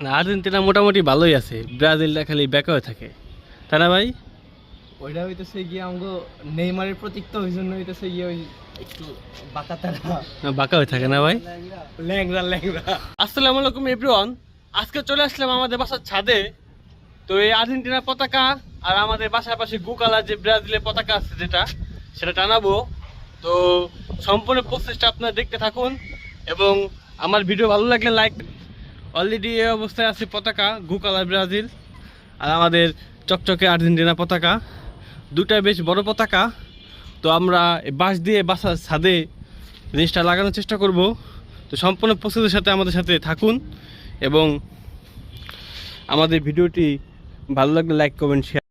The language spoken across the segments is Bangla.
না, আর্জেন্টিনা মোটামুটি ভালোই আছে, ব্রাজিলটা খালি বেকা হয়ে থাকে, তাই না ভাই? ওইটা হইতেছে গিয়ে আমগো নেইমারের প্রতীক তো ওই জন্য হইতেছে গিয়ে ওই একটু বাঁকাতারা না, বাঁকা হয়ে থাকে না ভাই? ল্যাংরা ল্যাংরা। আসসালামু আলাইকুম এভরিওয়ান, আজকে চলে আসলাম আমাদের বাসার ছাদে। তো এই আর্জেন্টিনার পতাকা আর আমাদের বাসার পাশে গু কালার যে ব্রাজিলের পতাকা আছে সেটা টানাবো। তো সম্পূর্ণ প্রসেসটা আপনারা দেখতে থাকুন এবং আমার ভিডিও ভালো লাগলে লাইক। অলরেডি এই অবস্থায় আছে পতাকা, গু কালার ব্রাজিল আর আমাদের চকচকে আর্জেন্টিনা পতাকা, দুটাই বেশ বড় পতাকা। তো আমরা বাঁশ দিয়ে বাসার ছাদে জিনিসটা লাগানোর চেষ্টা করব। তো সম্পূর্ণ প্রসেসের সাথে আমাদের সাথে থাকুন এবং আমাদের ভিডিওটি ভালো লাগলে লাইক করবেন, শেয়ার।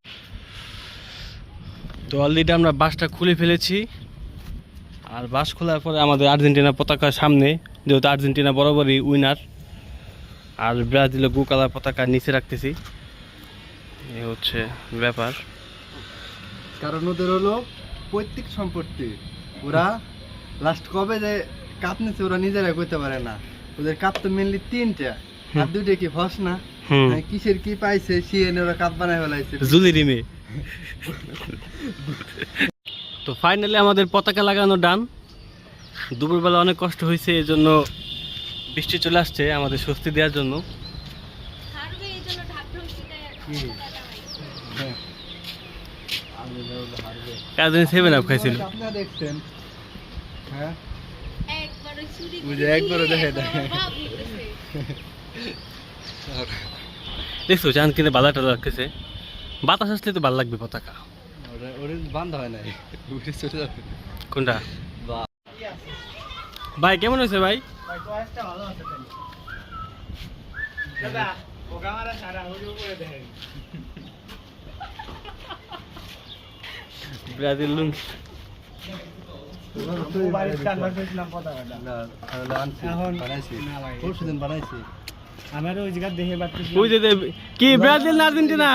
তো অলরেডি আমরা বাঁশটা খুলে ফেলেছি আর বাঁশ খোলার পরে আমাদের আর্জেন্টিনা পতাকার সামনে, যেহেতু আর্জেন্টিনা বরাবরই উইনার, আর ব্রাজিলের গু কালার পতাকা নিচে রাখতেছি। এই হচ্ছে ব্যাপার। কারণ ওদের হলো পৈতৃক সম্পত্তি, ওরা লাস্ট কবে যে কাপ নিচ্ছে ওরা নিজেরা করতে পারে না। ওদের কাপ তো মেনলি তিনটা, আর দুইটা কি ফস না, কিসের কি পাইছে সিএনএ ওরা কাপ বানায় ফেলাইছে জুলি রিমে। তো ফাইনালি আমাদের পতাকা লাগানো ডান। দুপুরবেলা অনেক কষ্ট হয়েছে, এই জন্য বৃষ্টি চলে আসছে আমাদের স্বস্তি দেওয়ার জন্য। কাজে 7 আপ খাইছিল। আপনারা দেখছেন, হ্যাঁ একবারও দেখে দেখছো চান কিনে বাজারটা রাখতেছে, বাতাস আসলে তো ভালো লাগবে পতাকা। ওরে বান্ধ হয় নাই, উঠে চলে যাবে। কোনটা ভাই? কেমন হয়েছে ভাই? ব্রাজিল লুঙ্গি কি ব্রাজিল না Argentina?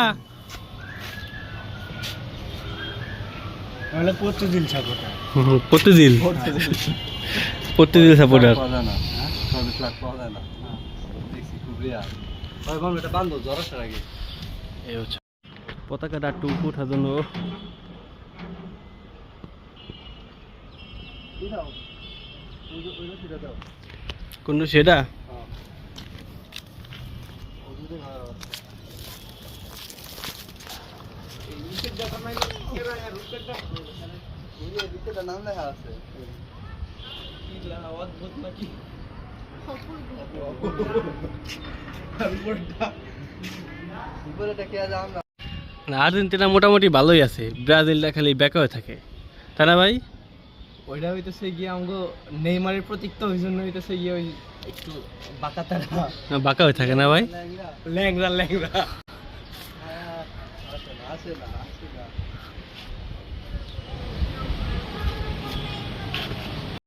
Portuguese supporter, Portuguese supporter. এই হচ্ছে পতাকাটা একটু উপর ওঠার জন্য। কোন সেটা? নাম লেখা আছে না, আর্জেন্টিনা মোটামুটি ভালোই আছে, ব্রাজিলটা খালি বেকা হয়ে থাকে, তাই না ভাই? ওইটা হইতেছে গিয়ে আমগো নেইমারের প্রতীক তো ওই জন্য হইতেছে গিয়ে ওই একটু বাঁকাতারা না, বাঁকা হয়ে থাকে না ভাই? ল্যাংরা ল্যাংরা।